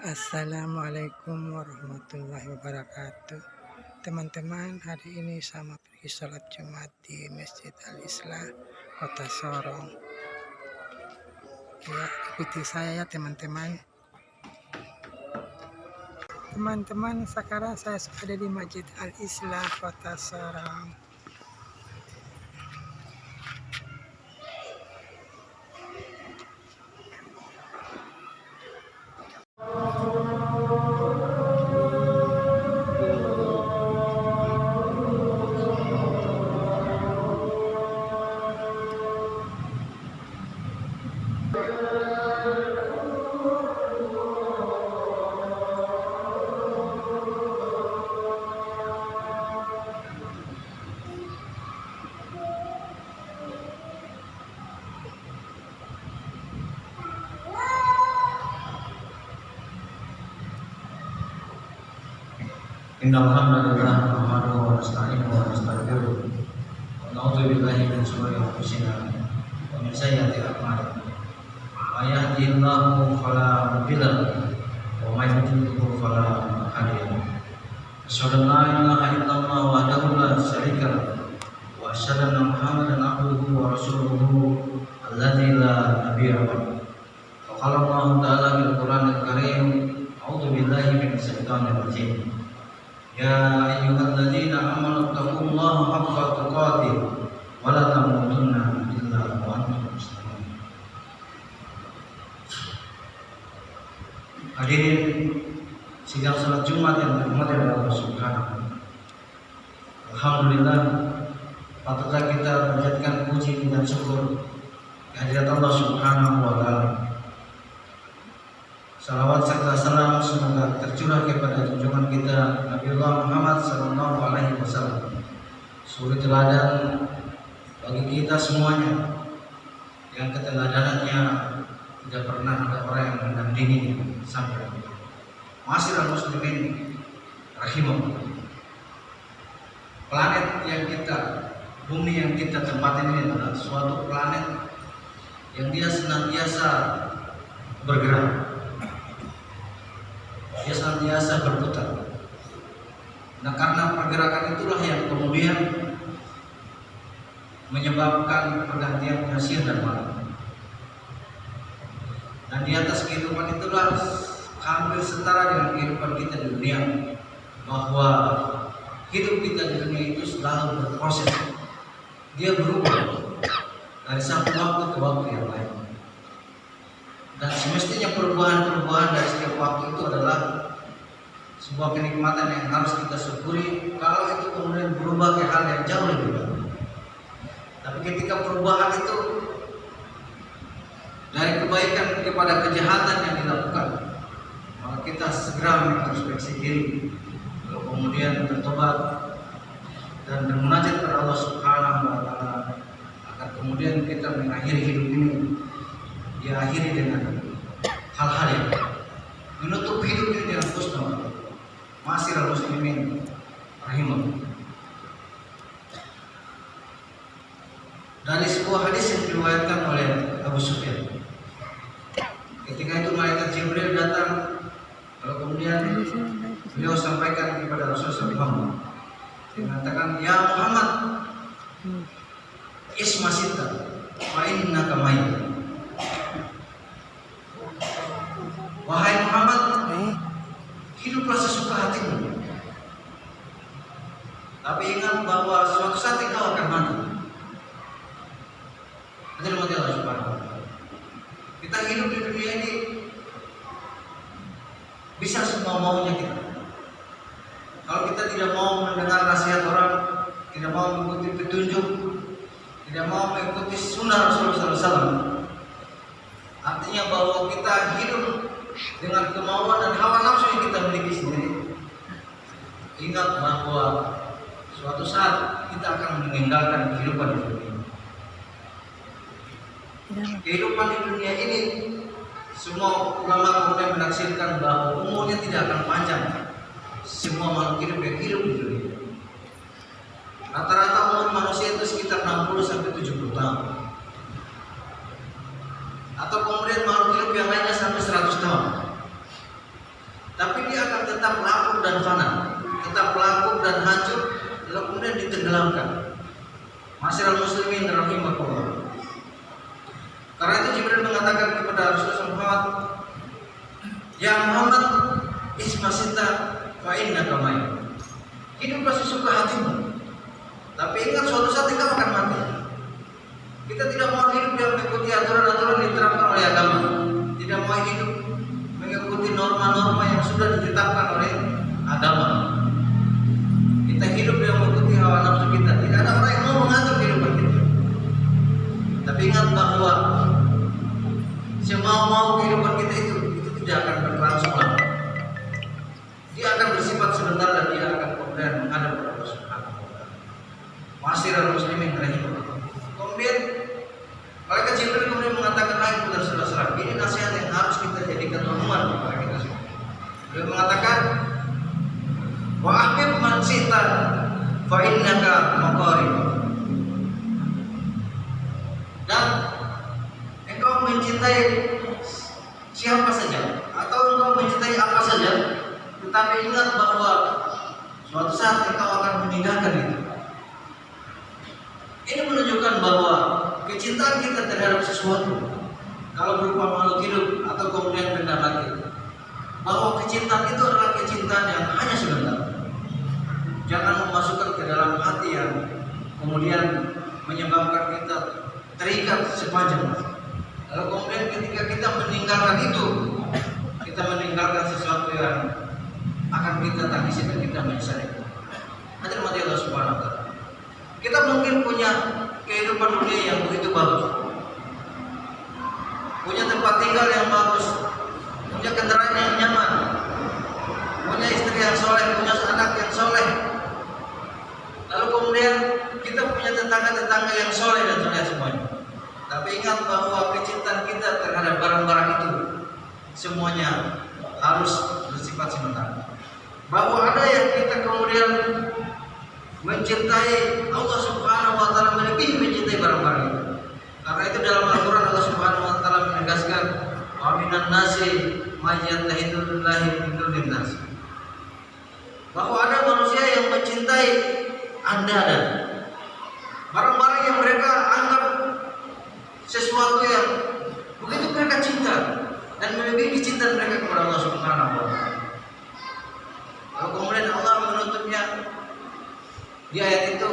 Assalamualaikum warahmatullahi wabarakatuh. Teman-teman, hari ini sama pergi sholat Jumat di Masjid Al-Islah, Kota Sorong. Ya, ikuti saya ya teman-teman. Teman-teman, sekarang saya ada di Masjid Al-Islah, Kota Sorong. Innal hamdalillah nahmaduhu wa nasta'inuhu wa nastaghfiruh wa na'udzu billahi min shururi anfusina wa min sayyiati a'malina. May yahdihillahu fala mudilla lahu wa may yudlil fala hadiya lahu. Asyhadu an la ilaha illallah wahdahu la syarika lahu wa asyhadu anna Muhammadan abduhu wa rasuluhu alladzi la nabiyya ba'dahu. Wa qala Allah ta'ala fil Qur'anil Karim, a'udzu billahi minasy syaithanir rajim. Ya ayyuhalladzina amanu taqullaha haqqa tuqatih wa la tamutunna illa wa antum muslimun. Hadirin sidang salat Jumat yang dirahmati oleh Allah Subhanahu. Alhamdulillah, patutlah kita panjatkan puji dan syukur kehadirat Allah Subhanahu wa taala. Salawat serta salam semoga tercurah kepada junjungan kita Nabiullah Muhammad sallallahu alaihi wasallam, suri teladan bagi kita semuanya, yang keteladanannya tidak pernah ada orang yang menandingi sampai Ma'asyiral muslimin rahimahullah. Planet yang kita, bumi yang kita tempatin ini adalah suatu planet yang dia senantiasa bergerak, dia senantiasa berputar. Nah, karena pergerakan itulah yang kemudian menyebabkan pergantian siang dan malam. Dan di atas kehidupan itulah hampir setara dengan kehidupan kita di dunia, bahwa hidup kita di dunia itu selalu berproses. Dia berubah dari satu waktu ke waktu yang lain. Dan semestinya perubahan-perubahan dari setiap waktu itu adalah sebuah kenikmatan yang harus kita syukuri, kalau itu kemudian berubah ke hal yang jauh lebih baik. Tapi ketika perubahan itu dari kebaikan kepada kejahatan yang dilakukan, maka kita segera mengintrospeksi diri, lalu kemudian bertobat dan bermunajat kepada Allah Subhanahu wa taala, agar kemudian kita mengakhiri hidup ini diakhiri dengan hal-hal yang menutup hidup ini dengan husnul. Ma'asyiral muslimin rahimahullah. Dari sebuah hadis yang diriwayatkan oleh Abu Sufyan, ketika itu malaikat Jibril datang, lalu kemudian beliau sampaikan kepada Rasulullah SAW, dia mengatakan, ya Muhammad, isma sita fa innaka mayyit. Wahai Muhammad, hiduplah sesuka hatimu, tapi ingat bahwa suatu saat engkau akan mati. Hadirin Allah Subhanahu wa taala. Kita hidup di dunia ini bisa semua maunya kita. Kalau kita tidak mau mendengar nasihat orang, tidak mau mengikuti petunjuk, tidak mau mengikuti sunnah Rasulullah SAW, artinya bahwa kita hidup dengan kemauan dan hawa nafsu yang kita miliki sendiri. Ingat bahwa suatu saat kita akan meninggalkan kehidupan di dunia. Kehidupan di dunia ini, semua ulama kemudian menafsirkan bahwa umurnya tidak akan panjang. Semua makhluk hidup yang hidup di dunia, rata-rata umur manusia itu sekitar 60 sampai 70 tahun. Atau kemudian makhluk hidup yang lainnya sampai 100 tahun. tetap lapuk dan fana, tetap lapuk dan hancur, lalu kemudian ditenggelamkan. Masyiral muslimin rahimakumullah. Karena itu Jibril mengatakan kepada Rasulullah Muhammad, "Ya Muhammad, ismasita fa innaka mayyit." Hiduplah sesuka hatimu. Tapi ingat suatu saat engkau akan mati. Kita tidak mau hidup yang mengikuti aturan-aturan yang diterapkan oleh agama. Tidak mau hidup mengikuti norma-norma yang sudah ditetapkan oleh agama. Kita hidup yang mengikuti hawa nafsu kita. Tidak ada orang yang mau mengatur kehidupan kita. Tapi ingat bahwa semau-mau kehidupan kita itu tidak akan berlangsung lama. Dia akan bersifat sebentar dan dia akan kemudian menghadap kepada Allah Subhanahu wa taala. Masyiral muslimin rahimahullah. Kemudian malaikat Jibril kemudian mengatakan lagi kepada Rasulullah, ini nasihat yang harus kita jadikan renungan kepada kita semua. Beliau mengatakan, wa ahbib man syi'ta fa innaka maqarib. Dan engkau mencintai siapa saja atau engkau mencintai apa saja, tetapi ingat bahwa suatu saat engkau akan meninggalkan itu. Ini menunjukkan bahwa kecintaan kita terhadap sesuatu, kalau berupa makhluk hidup atau kemudian benda mati, bahwa kecintaan itu adalah kecintaan yang hanya sebentar. Jangan memasukkan ke dalam hati yang kemudian menyebabkan kita terikat sepanjang masa. Lalu kemudian ketika kita meninggalkan itu, kita meninggalkan sesuatu yang akan kita tangisi dan kita menyesali. Hadirin mati Allah Subhanahu wa taala. Kita mungkin punya kehidupan dunia yang begitu bagus, punya tempat tinggal yang bagus, punya kendaraan yang nyaman, punya istri yang soleh, punya anak yang soleh. Lalu kemudian kita punya tetangga-tetangga yang soleh dan soleh semuanya. Tapi ingat bahwa kecintaan kita terhadap barang-barang itu semuanya harus bersifat sementara. Bahwa ada yang kita kemudian mencintai Allah Subhanahu wa taala melebihi mencintai barang-barang itu. Karena itu dalam Al-Qur'an Allah Subhanahu wa taala menegaskan, "Wa minan nasi may yattahidu billahi min dunin nas." Bahwa ada manusia yang mencintai Anda dan barang-barang yang mereka anggap sesuatu yang begitu mereka cinta dan melebihi cinta mereka kepada Allah Subhanahu wa taala. Lalu kemudian Allah menutupnya di ayat itu,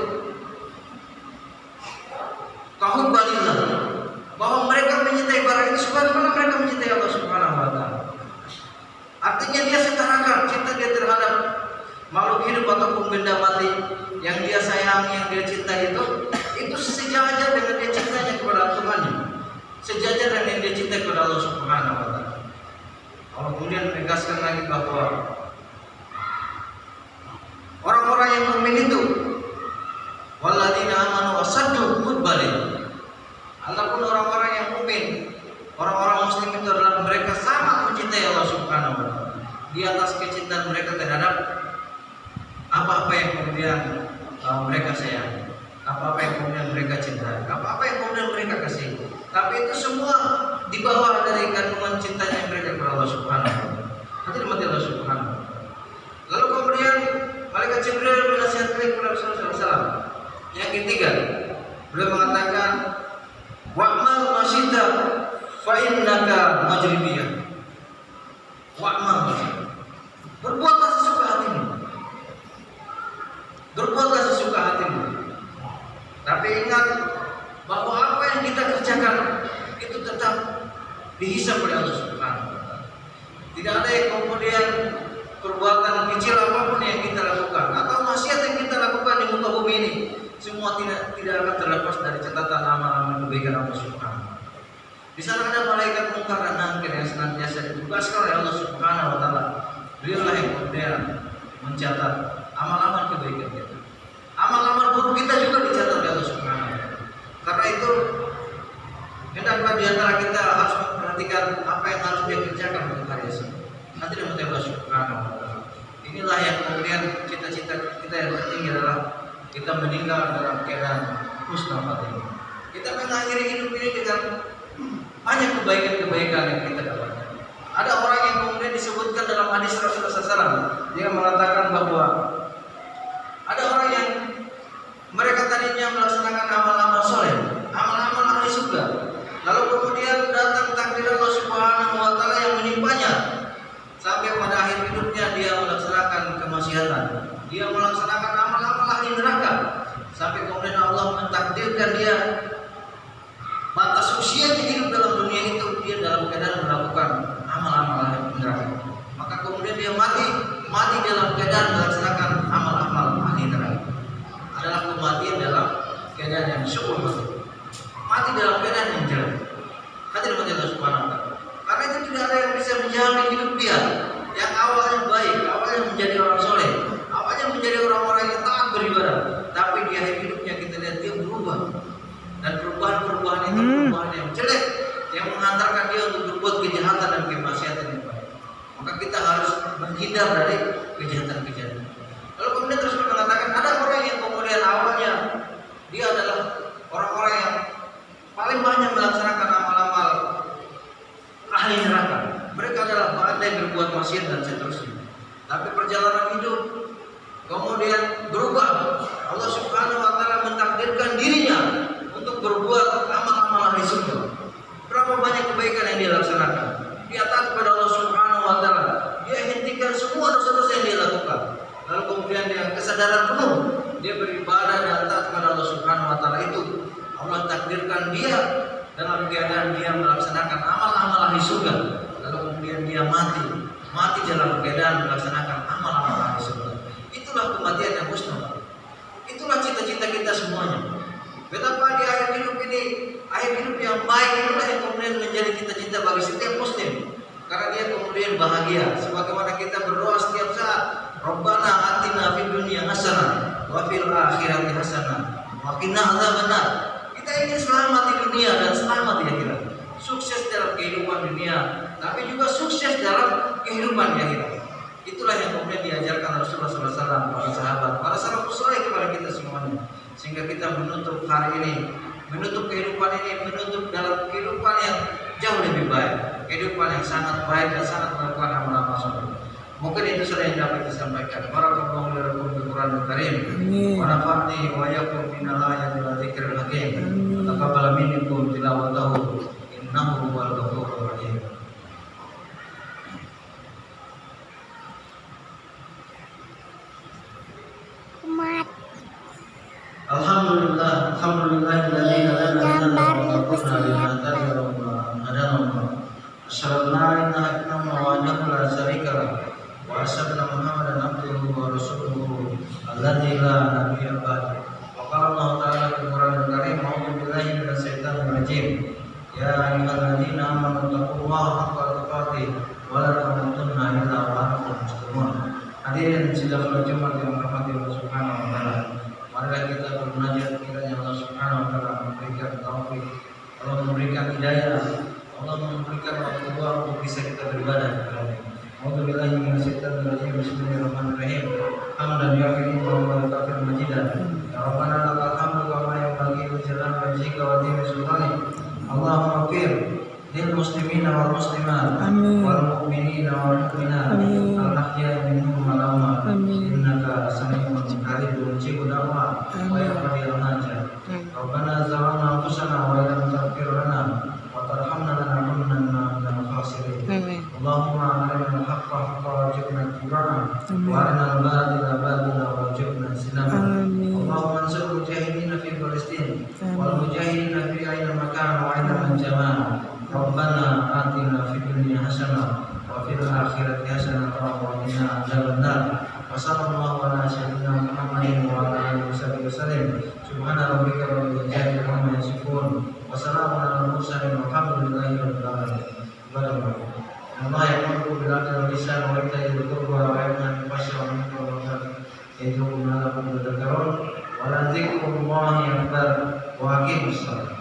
kahun balillah, bahwa mereka mencintai barang itu sebagaimana mereka mencintai Allah Subhanahu wa taala. Artinya dia setarakan cinta dia terhadap makhluk hidup ataupun benda mati yang dia sayangi, yang dia cintai itu sejajar dengan dia cintanya kepada Tuhannya, sejajar dengan yang dia cintai kepada Allah Subhanahu wa taala. Allah kemudian menegaskan lagi bahwa orang-orang yang mukmin itu walladzina amanu wasaddu hubbalin. Adapun orang-orang yang mukmin, orang-orang muslim itu adalah mereka sangat mencintai Allah Subhanahu wa taala. Di atas kecintaan mereka terhadap apa-apa yang kemudian mereka sayangi, apa-apa yang kemudian mereka cintai, apa-apa yang kemudian mereka kasih. Tapi itu semua di bawah dari kandungan cintanya mereka kepada Allah Subhanahu wa taala. Hadirin mati Allah Subhanahu wa taala. Lalu kemudian malaikat Jibril menasihatkan kepada Rasulullah SAW. Yang ketiga, beliau mengatakan, wa'mal masyidda fa innaka majribiyah. Wa'mal masyidda, berbuatlah sesuka hatimu. Berbuatlah sesuka hatimu. Tapi ingat bahwa apa yang kita kerjakan itu tetap dihisab oleh Allah Subhanahu wa taala. Tidak ada yang kemudian perbuatan kecil apapun yang kita lakukan atau maksiat yang kita lakukan di muka bumi ini, semua tidak akan terlepas dari catatan amal-amal kebaikan Allah Subhanahu wa taala. Di sana ada malaikat mungkar dan nakir yang senantiasa ditugaskan oleh Allah Subhanahu wa taala. Beliaulah yang kemudian mencatat amal-amal kebaikan kita. Amal-amal buruk kita juga dicatat oleh Allah Subhanahu wa taala. Karena itu hendaklah di antara kita harus memperhatikan apa yang harus dia kerjakan untuk hari esok. Nanti dengan Allah Subhanahu wa taala. Inilah yang kemudian cita-cita kita yang tertinggi adalah kita meninggal dalam keadaan husnul khatimah. Kita mengakhiri hidup ini dengan banyak kebaikan-kebaikan yang kita dapatkan. Ada orang yang kemudian disebutkan dalam hadis Rasulullah SAW, dia mengatakan bahwa ada orang yang mereka tadinya melaksanakan amal-amal soleh, amal-amal ahli surga, lalu kemudian datang takdir Allah Subhanahu wa Ta'ala yang menimpanya, sampai pada akhir hidupnya dia melaksanakan kemaksiatan, dia melaksanakan amal-amal ahli neraka, sampai kemudian Allah mentakdirkan dia batas usianya hidup dalam dunia itu dia dalam keadaan melakukan amal-amal ahli neraka. Maka kemudian dia mati dalam keadaan melaksanakan amal-amal ahli neraka. Adalah kematian dalam keadaan yang syukur, mati dalam keadaan yang jelek. Hadirin Allah Subhanahu wa Ta'ala. Karena itu tidak ada yang bisa menjamin hidup dia yang awalnya baik, awalnya menjadi orang soleh, awalnya menjadi orang-orang yang taat beribadah, tapi di akhir hidupnya kita lihat dia berubah, dan perubahan-perubahan itu perubahan yang jelek yang menghantarkan dia untuk berbuat kejahatan dan kemaksiatan yang baik. Maka kita harus menghindar dari kejahatan-kejahatan. Lalu kemudian terus mengatakan ada orang yang kemudian awalnya dia adalah orang-orang yang paling banyak melaksanakan amal-amal ahli neraka. Mereka adalah pandai berbuat maksiat dan seterusnya. Tapi perjalanan hidup kemudian berubah. Allah Subhanahu wa Ta'ala mentakdirkan dirinya untuk berbuat amal-amal ahli surga. Berapa banyak kebaikan yang dia laksanakan? Dia taat kepada Allah Subhanahu wa Ta'ala. Dia hentikan semua dosa-dosa yang dia lakukan. Lalu kemudian dengan kesadaran penuh dia beribadah dan taat kepada Allah Subhanahu wa Ta'ala itu, Allah takdirkan dia dalam keadaan dia melaksanakan amal-amal ahli surga. Lalu kemudian dia mati dalam keadaan melaksanakan amal-amal ahli surga. Itulah kematian yang husnul. Itulah cita-cita kita semuanya. Betapa di akhir hidup ini, akhir hidup yang baik itulah yang kemudian menjadi cita-cita bagi setiap muslim. Karena dia kemudian bahagia. Sebagaimana kita berdoa setiap saat, Rabbana atina fid dunya hasanah wa fil akhirati hasanah wa qina adzabannar. Kita ingin selamat di dunia dan selamat di akhirat. Sukses dalam kehidupan dunia, tapi juga sukses dalam kehidupan di akhirat. Itulah yang kemudian diajarkan Rasulullah SAW, para sahabat, para salafus saleh kepada kita semuanya. Sehingga kita menutup hari ini, menutup kehidupan ini, menutup dalam kehidupan yang jauh lebih baik, kehidupan yang sangat baik dan sangat melakukan amal-amal soleh. Mungkin itu sudah yang dapat disampaikan. Barakallahu lakum bil Qur'anil Karim. Wa nafa'ni wa iyyakum minal ayati wa dzikril hakim. Taqabbal minkum tilawatahu innahu huwal ghafurur rahim. Alhamdulillah, alhamdulillahilladzi hadana wa kunna linahtadiya lawla an hadana Allah. Asyhadu an la ilaha illallah wahdahu la syarika lah. Wa asyhadu anna Muhammadan abduhu wa rasuluhu alladzi la nabiyya ba'dahu. Wa qala Allah ta'ala fil Qur'anil Karim, a'udzu billahi minasy syaithanir rajim. Ya ayyuhalladzina amanu taqullaha haqqa tuqatih wa la tamutunna illa wa antum muslimun. Hadirin sidang Jumat yang dirahmati Allah Subhanahu wa Ta'ala. Marilah kita bermunajat kiranya Allah Subhanahu wa Ta'ala memberikan taufik, Allah memberikan hidayah, Allah memberikan waktu luang untuk bisa kita beribadah kepada-Nya. A'udzubillahi minasyaitonir rajim. Bismillahirrahmanirrahim. Hamdan yafi'u wa yukaffir majidan. Ya Rabbana lakal hamdu wa ma yanbaghi li jalali wajhika wa dini sultanik. Allahumma ighfir lil muslimina wal muslimat wal mu'minina wal mu'minat al ahya'i minhum wal amwat. Innaka sami'un qaribun mujibud da'wat wa yaqdir hajat. Rabbana zalamna anfusana wa lam taghfir lana wa tarhamna lanakunanna minal khasirin. Allahumma arina al-haqqa haqqan warzuqna ittiba'ah wa arina al-batila batilan warzuqna ijtinabah. Allahumma ansur mujahidina fi Palestin wal mujahidina fi aina makan wa aina man jama'a. Rabbana atina fid dunya hasanah wa fil akhirati hasanah wa qina adzabannar. Wa sallallahu ala sayyidina Muhammadin wa ala alihi wasallam. Subhana rabbika rabbil izzati amma yasifun wa salamun alal mursalin walhamdulillahi rabbil alamin. Allah ya'muru bil 'adli wal ihsani wa ita'i dzil qurba wa yanha 'anil fahsya'i wal munkari wal baghi ya'idhukum la'allakum tadhakkarun. Wa la dzikrullahi akbar wa aqimus shalah.